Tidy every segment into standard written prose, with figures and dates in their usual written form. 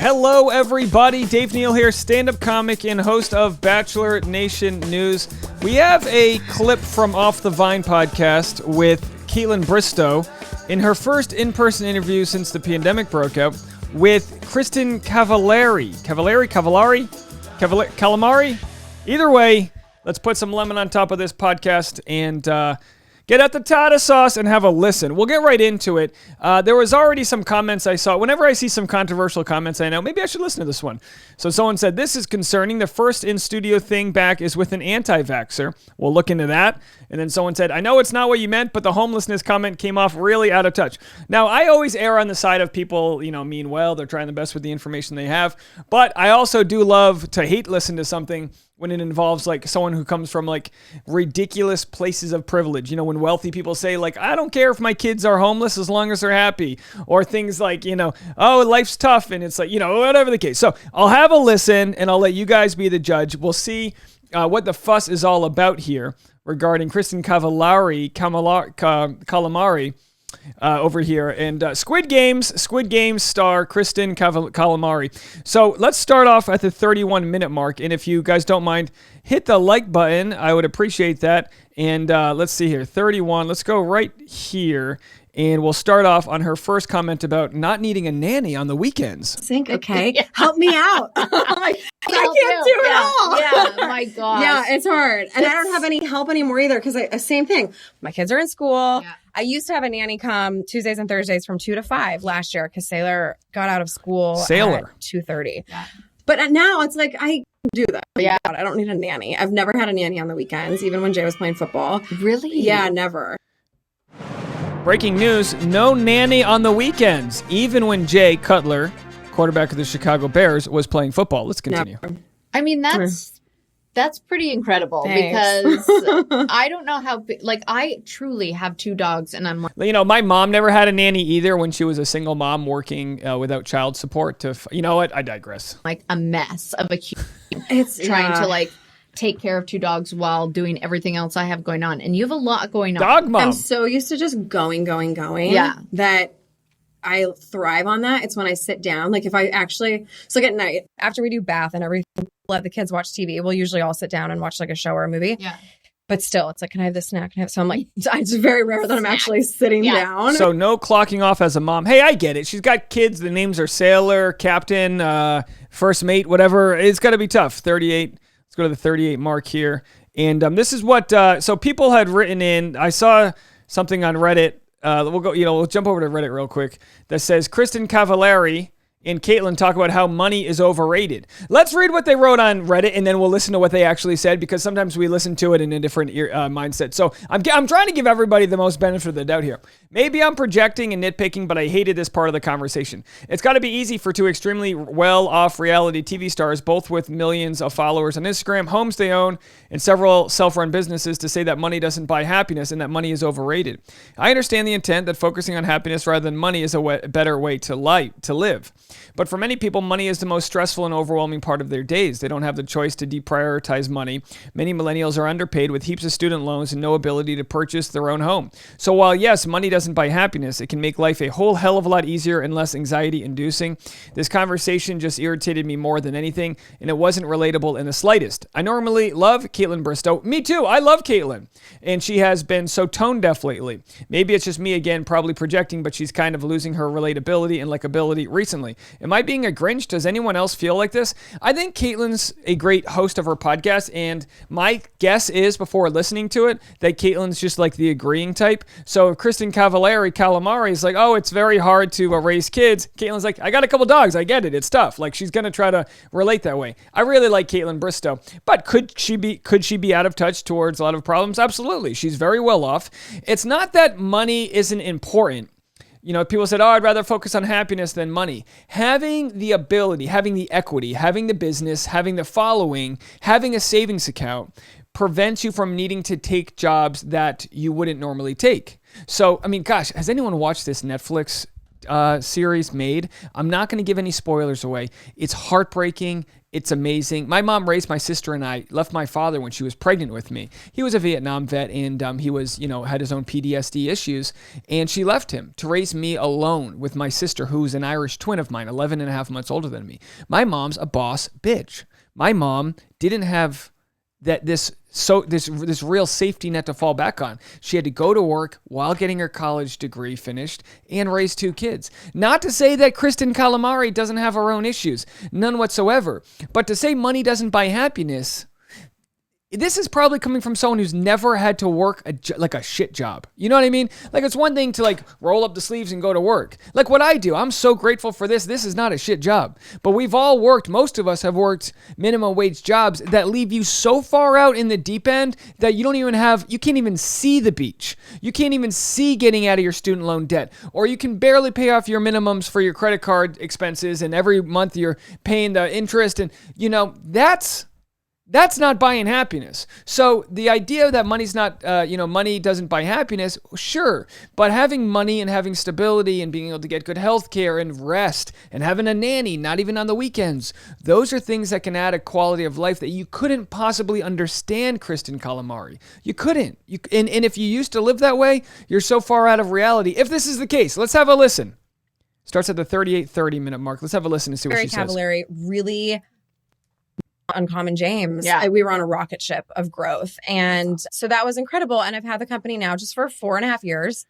Hello, everybody. Dave Neal here, stand-up comic and host of Bachelor Nation News. We have a clip from Off the Vine podcast with Kaitlyn Bristowe in her first in-person interview since the pandemic broke out with Kristin Cavalarri. Calamari? Either way, let's put some lemon on top of this podcast and get out the tartar sauce and have a listen. We'll get right into it. There was already some comments I saw. Whenever I see some controversial comments, I know maybe I should listen to this one. So someone said, this is concerning. The first in-studio thing back is with an anti-vaxxer. We'll look into that. And then someone said, I know it's not what you meant, but the homelessness comment came off really out of touch. Now, I always err on the side of people, mean well. They're trying the best with the information they have. But I also do love to hate listen to something when it involves like someone who comes from like ridiculous places of privilege. When wealthy people say like, I don't care if my kids are homeless as long as they're happy, or things like, oh, life's tough. And it's like, whatever the case. So I'll have a listen and I'll let you guys be the judge. We'll see what the fuss is all about here regarding Kristin Cavalarri over here, and Squid Games star Kristin Cavalarri. So let's start off at the 31-minute mark, and if you guys don't mind, hit the like button. I would appreciate that. And let's see here, 31. Let's go right here, and we'll start off on her first comment about not needing a nanny on the weekends. Okay, help me out. I can't do it all. Yeah, my God. Yeah, it's hard. And I don't have any help anymore either, because same thing. My kids are in school. Yeah. I used to have a nanny come Tuesdays and Thursdays from 2 to 5 last year, because Sailor got out of school at 2:30. Yeah. But now it's like, I do that. Yeah, I don't need a nanny. I've never had a nanny on the weekends, even when Jay was playing football. Really? Yeah, never. Breaking news, no nanny on the weekends, even when Jay Cutler, quarterback of the Chicago Bears, was playing football. Let's continue. Never. I mean, that's pretty incredible. Thanks. Because I don't know how, I truly have 2 dogs, and I'm like, my mom never had a nanny either when she was a single mom working without child support. You know what? I digress. Like a mess of a human it's trying to take care of 2 dogs while doing everything else I have going on. And you have a lot going on. Dog mom. I'm so used to just going. Yeah. That I thrive on that. It's when I sit down. Like if I actually, at night, after we do bath and everything, let the kids watch TV. We'll usually all sit down and watch like a show or a movie. Yeah. But still, it's like, can I have this snack? So I'm like, it's very rare that I'm actually sitting down. So no clocking off as a mom. Hey, I get it. She's got kids. The names are Sailor, Captain, First Mate, whatever. It's got to be tough. 38. Let's go to the 38 mark here. And this is what, so people had written in. I saw something on Reddit. We'll jump over to Reddit real quick that says Kristin Cavalarri and Kaitlyn talk about how money is overrated. Let's read what they wrote on Reddit, and then we'll listen to what they actually said, because sometimes we listen to it in a different mindset. So I'm trying to give everybody the most benefit of the doubt here. Maybe I'm projecting and nitpicking, but I hated this part of the conversation. It's got to be easy for 2 extremely well-off reality TV stars, both with millions of followers on Instagram, homes they own, and several self-run businesses, to say that money doesn't buy happiness and that money is overrated. I understand the intent that focusing on happiness rather than money is a better way to live. But for many people, money is the most stressful and overwhelming part of their days. They don't have the choice to deprioritize money. Many millennials are underpaid with heaps of student loans and no ability to purchase their own home. So while yes, money doesn't buy happiness, it can make life a whole hell of a lot easier and less anxiety-inducing. This conversation just irritated me more than anything, and it wasn't relatable in the slightest. I normally love Kaitlyn Bristowe. Me too. I love Kaitlyn. And she has been so tone-deaf lately. Maybe it's just me again, probably projecting, but she's kind of losing her relatability and likability recently. Am I being a Grinch? Does anyone else feel like this? I think Kaitlyn's a great host of her podcast, and my guess is, before listening to it, that Kaitlyn's just like the agreeing type. So if Kristin Cavalarri is like, oh, it's very hard to raise kids, Kaitlyn's like, I got a couple dogs, I get it, it's tough. Like, she's going to try to relate that way. I really like Kaitlyn Bristowe, but could she be out of touch towards a lot of problems? Absolutely. She's very well off. It's not that money isn't important. People said, I'd rather focus on happiness than money. Having the ability, having the equity, having the business, having the following, having a savings account prevents you from needing to take jobs that you wouldn't normally take. So, I mean, gosh, has anyone watched this Netflix series made. I'm not going to give any spoilers away. It's heartbreaking. It's amazing. My mom raised my sister and I, left my father when she was pregnant with me. He was a Vietnam vet, and he was, had his own PTSD issues, and she left him to raise me alone with my sister, who's an Irish twin of mine, 11 and a half months older than me. My mom's a boss bitch. My mom didn't have this real safety net to fall back on. She had to go to work while getting her college degree finished and raise 2 kids. Not to say that Kristin Cavalarri doesn't have her own issues, none whatsoever. But to say money doesn't buy happiness, this is probably coming from someone who's never had to work a shit job. You know what I mean? Like, it's one thing to roll up the sleeves and go to work. Like what I do. I'm so grateful for this. This is not a shit job. But we've all worked, most of us have worked minimum wage jobs that leave you so far out in the deep end that you can't even see the beach. You can't even see getting out of your student loan debt. Or you can barely pay off your minimums for your credit card expenses, and every month you're paying the interest, and that's not buying happiness. So the idea that money's not, money doesn't buy happiness, sure. But having money and having stability and being able to get good health care and rest and having a nanny, not even on the weekends, those are things that can add a quality of life that you couldn't possibly understand, Kristin Cavalarri. You couldn't. And if you used to live that way, you're so far out of reality. If this is the case, let's have a listen. Starts at the 38-30 minute mark. Let's have a listen and see what she says. Cavalarri really Uncommon James. Yeah. We were on a rocket ship of growth. And so that was incredible. And I've had the company now just for 4.5 years.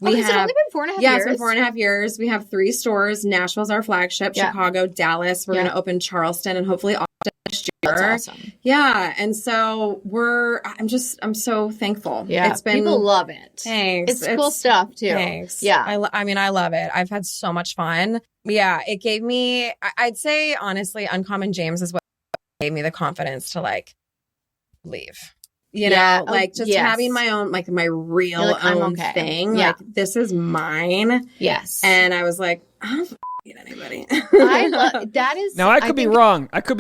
Has it only been 4.5 years? Yeah, it's been 4.5 years. We have 3 stores. Nashville's our flagship, Chicago, Dallas. We're going to open Charleston and hopefully Austin next year. That's awesome. Yeah. And so I'm so thankful. Yeah. It's been, people love it. Thanks. It's cool stuff too. Thanks. Yeah. I love it. I've had so much fun. Yeah. It gave me, I'd say honestly, Uncommon James is what gave me the confidence to leave, having my own, my real own thing. Yeah. This is mine. Yes. And I was like, I don't need anybody. I love that is now. I could be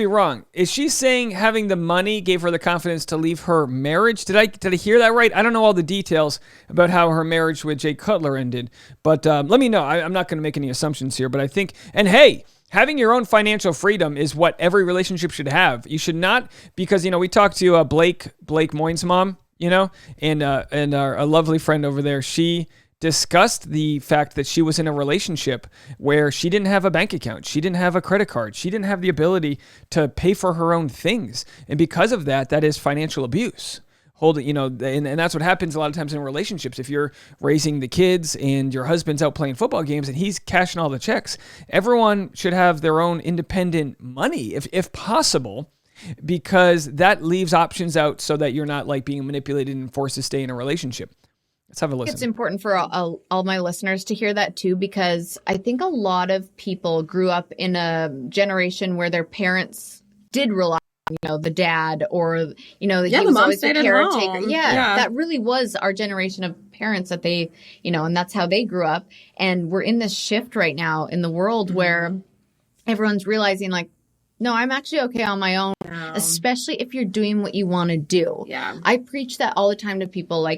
wrong. Is she saying having the money gave her the confidence to leave her marriage? Did I hear that right? I don't know all the details about how her marriage with Jay Cutler ended, but let me know. I'm not going to make any assumptions here, but I think, and hey, having your own financial freedom is what every relationship should have. You should not, because, we talked to Blake Moyne's mom, and our lovely friend over there. She discussed the fact that she was in a relationship where she didn't have a bank account. She didn't have a credit card. She didn't have the ability to pay for her own things. And because of that, that is financial abuse. And that's what happens a lot of times in relationships. If you're raising the kids and your husband's out playing football games and he's cashing all the checks, everyone should have their own independent money, if possible, because that leaves options out so that you're not being manipulated and forced to stay in a relationship. Let's have a listen. It's important for all my listeners to hear that too, because I think a lot of people grew up in a generation where their parents did rely the dad or, he was always the caretaker. Yeah, that really was our generation of parents that they, and that's how they grew up. And we're in this shift right now in the world where everyone's realizing no, I'm actually okay on my own, especially if you're doing what you want to do. Yeah. I preach that all the time to people.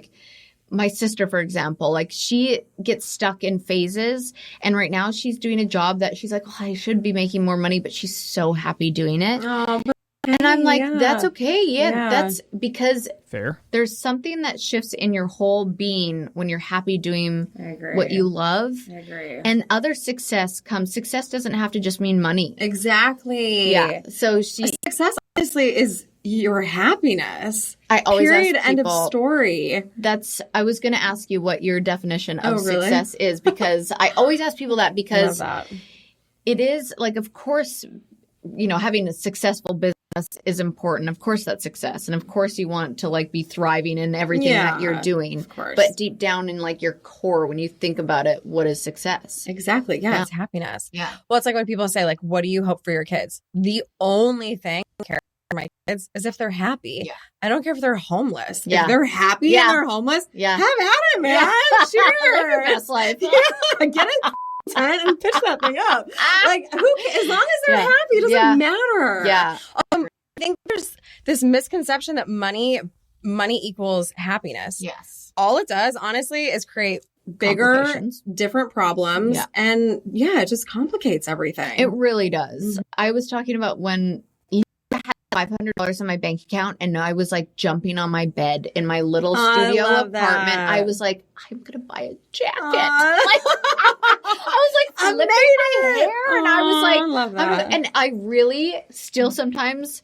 My sister, for example, she gets stuck in phases. And right now she's doing a job that she's like, I should be making more money, but she's so happy doing it. Oh, and I'm like, that's okay. Yeah, that's because fair. There's something that shifts in your whole being when you're happy doing what you love. I agree. And other success comes. Success doesn't have to just mean money. Exactly. Yeah. So success obviously is your happiness. I always period. ask people, end of story. I was going to ask you what your definition of success is, because I always ask people that, because it is of course, having a successful business is important. Of course, that's success. And of course, you want to be thriving in everything that you're doing. Of course. But deep down in your core, when you think about it, what is success? Exactly. Yeah. It's happiness. Yeah. Well, it's when people say, what do you hope for your kids? The only thing I care for my kids is if they're happy. Yeah. I don't care if they're homeless. Yeah. If they're happy and they're homeless, have at it, man. Yeah. Sure. Live your best life. Yeah. Get a tent and pitch that thing up. As long as they're happy, it doesn't matter. Yeah. I think there's this misconception that money equals happiness. Yes. All it does, honestly, is create bigger, different problems. Yeah. And it just complicates everything. It really does. I was talking about when I had $500 in my bank account and I was like jumping on my bed in my little studio apartment. That. I was like, I'm going to buy a jacket. I was like flipping my hair and I was like, love that. And I really still sometimes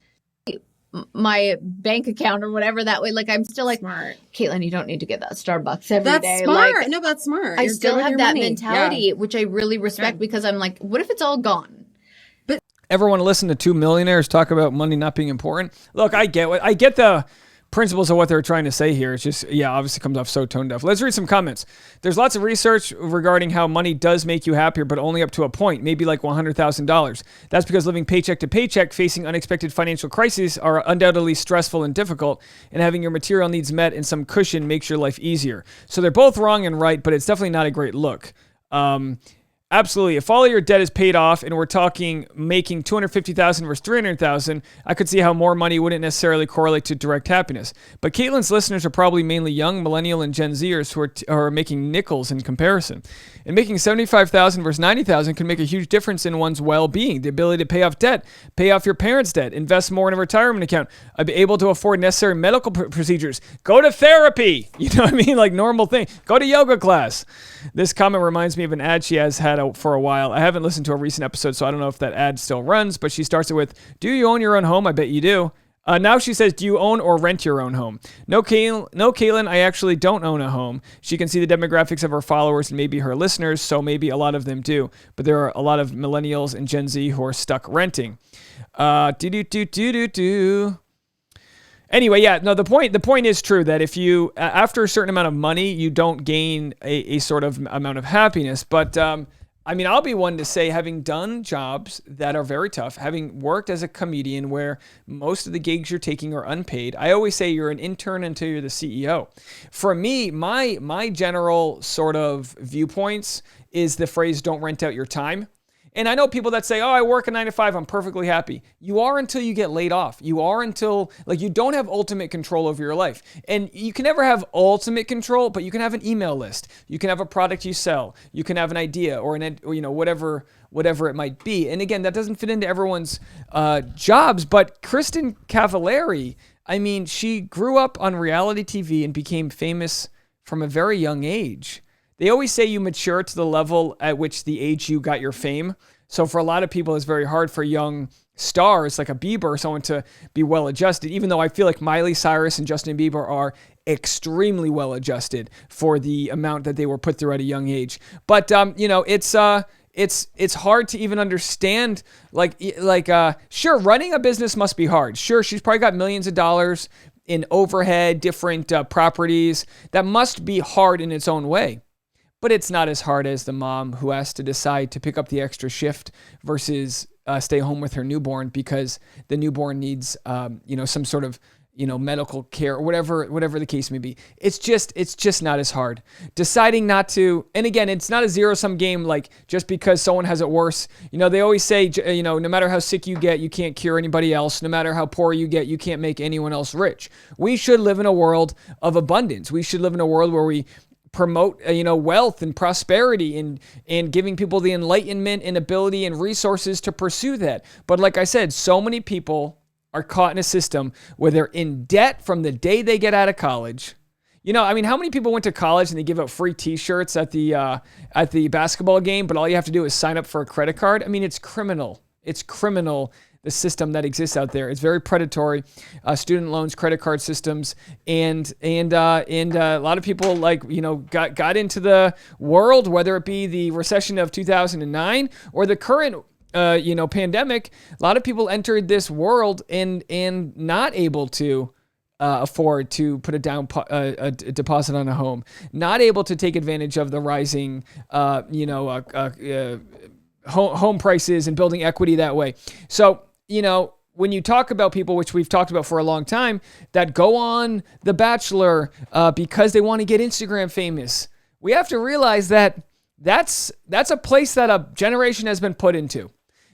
my bank account or whatever that way. Like I'm still like, smart. Kaitlyn, you don't need to get that Starbucks every day. That's smart. Like, no, that's smart. I still have that mentality, which I really respect because I'm like, what if it's all gone? Ever want to listen to two millionaires talk about money not being important? Look, I get the principles of what they're trying to say here. It's just, obviously comes off so tone deaf. Let's read some comments. There's lots of research regarding how money does make you happier, but only up to a point, maybe like $100,000. That's because living paycheck to paycheck, facing unexpected financial crises are undoubtedly stressful and difficult, and having your material needs met and some cushion makes your life easier. So they're both wrong and right, but it's definitely not a great look. Absolutely. If all of your debt is paid off and we're talking making $250,000 versus $300,000, I could see how more money wouldn't necessarily correlate to direct happiness. But Kaitlyn's listeners are probably mainly young, millennial, and Gen Zers who are making nickels in comparison. And making $75,000 versus $90,000 can make a huge difference in one's well-being. The ability to pay off debt, pay off your parents' debt, invest more in a retirement account, be able to afford necessary medical procedures, go to therapy. You know what I mean? Like normal thing. Go to yoga class. This comment reminds me of an ad she has had for a while. I haven't listened to a recent episode, so I don't know if that ad still runs, but she starts it with, do you own your own home? I bet you do. Now she says, do you own or rent your own home? No, Kaitlyn, I actually don't own a home. She can see the demographics of her followers and maybe her listeners, so maybe a lot of them do. But there are a lot of millennials and Gen Z who are stuck renting. Anyway, the point is true that if you, after a certain amount of money, you don't gain a sort of amount of happiness. But I'll be one to say, having done jobs that are very tough, having worked as a comedian where most of the gigs you're taking are unpaid, I always say you're an intern until you're the CEO. For me, my general sort of viewpoints is the phrase, don't rent out your time. And I know people that say, I work a 9 to 5, I'm perfectly happy. You are until you get laid off. You are until, you don't have ultimate control over your life. And you can never have ultimate control, but you can have an email list. You can have a product you sell. You can have an idea or whatever it might be. And again, that doesn't fit into everyone's jobs, but Kristin Cavalarri, she grew up on reality TV and became famous from a very young age. They always say you mature to the level at which the age you got your fame. So for a lot of people, it's very hard for young stars like a Bieber or someone to be well adjusted, even though I feel like Miley Cyrus and Justin Bieber are extremely well adjusted for the amount that they were put through at a young age. But, it's hard to even understand, sure, running a business must be hard. Sure, she's probably got millions of dollars in overhead, different properties. That must be hard in its own way. But it's not as hard as the mom who has to decide to pick up the extra shift versus stay home with her newborn because the newborn needs, some sort of, medical care or whatever the case may be. It's just not as hard. Deciding not to, and again, it's not a zero-sum game. Like just because someone has it worse, they always say, no matter how sick you get, you can't cure anybody else. No matter how poor you get, you can't make anyone else rich. We should live in a world of abundance. We should live in a world where we promote, wealth and prosperity and giving people the enlightenment and ability and resources to pursue that. But like I said, so many people are caught in a system where they're in debt from the day they get out of college. How many people went to college and they give out free t-shirts at the basketball game, but all you have to do is sign up for a credit card? It's criminal. It's criminal. The system that exists out there. It's very predatory. Student loans, credit card systems, and a lot of people got into the world, whether it be the recession of 2009 or the current pandemic. A lot of people entered this world and not able to afford to put a deposit on a home, not able to take advantage of the rising home prices and building equity that way. So, when you talk about people, which we've talked about for a long time, that go on The Bachelor because they want to get Instagram famous, we have to realize that that's a place that a generation has been put into.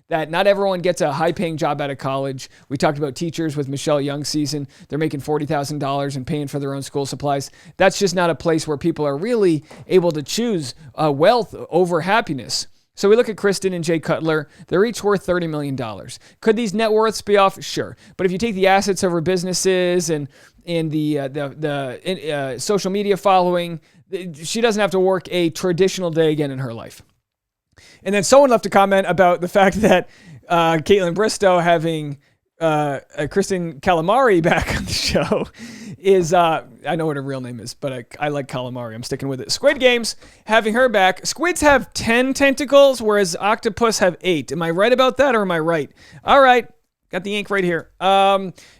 that not everyone gets a high-paying job out of college. We talked about teachers with Michelle Young's season. They're making $40,000 and paying for their own school supplies. That's just not a place where people are really able to choose wealth over happiness. So we look at Kristin and Jay Cutler. They're each worth $30 million. Could these net worths be off? Sure. But if you take the assets of her businesses and the social media following, she doesn't have to work a traditional day again in her life. And then someone left a comment about the fact that Kaitlyn Bristowe having Kristin Cavalarri back on the show is, I know what her real name is, but I like Calamari. I'm sticking with it. Squid Games, having her back. Squids have 10 tentacles, whereas octopus have 8. Am I right about that, or am I right? All right. Got the ink right here.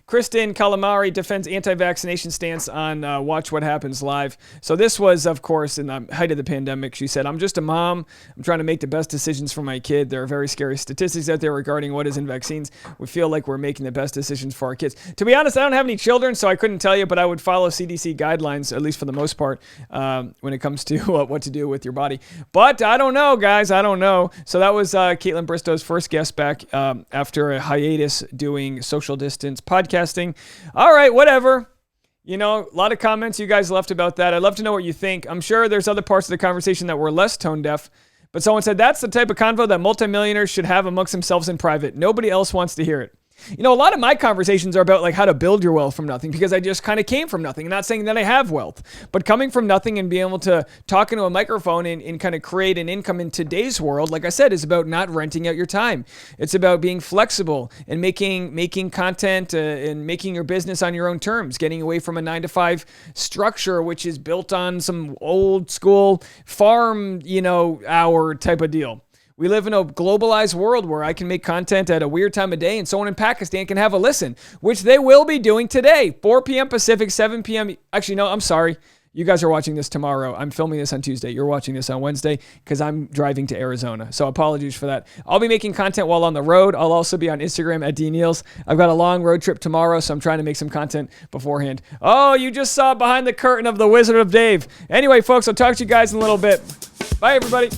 Kristin Cavalarri defends anti-vaccination stance on Watch What Happens Live. So this was, of course, in the height of the pandemic. She said, I'm just a mom. I'm trying to make the best decisions for my kid. There are very scary statistics out there regarding what is in vaccines. We feel like we're making the best decisions for our kids. To be honest, I don't have any children, so I couldn't tell you, but I would follow CDC guidelines, at least for the most part, when it comes to what to do with your body. But I don't know, guys. I don't know. So that was Kaitlyn Bristowe's first guest back after a hiatus doing social distance podcasting. All right, whatever. You know, a lot of comments you guys left about that. I'd love to know what you think. I'm sure there's other parts of the conversation that were less tone deaf, but someone said that's the type of convo that multimillionaires should have amongst themselves in private. Nobody else wants to hear it. You know, a lot of my conversations are about like how to build your wealth from nothing, because I just kind of came from nothing. I'm not saying that I have wealth, but coming from nothing and being able to talk into a microphone and kind of create an income in today's world, like I said, is about not renting out your time. It's about being flexible and making content and making your business on your own terms, getting away from a 9-to-5 structure, which is built on some old school farm, hour type of deal. We live in a globalized world where I can make content at a weird time of day and someone in Pakistan can have a listen, which they will be doing today, 4 p.m. Pacific, 7 p.m. Actually, no, I'm sorry. You guys are watching this tomorrow. I'm filming this on Tuesday. You're watching this on Wednesday because I'm driving to Arizona. So apologies for that. I'll be making content while on the road. I'll also be on Instagram at DNeals. I've got a long road trip tomorrow, so I'm trying to make some content beforehand. Oh, you just saw behind the curtain of the Wizard of Dave. Anyway, folks, I'll talk to you guys in a little bit. Bye, everybody.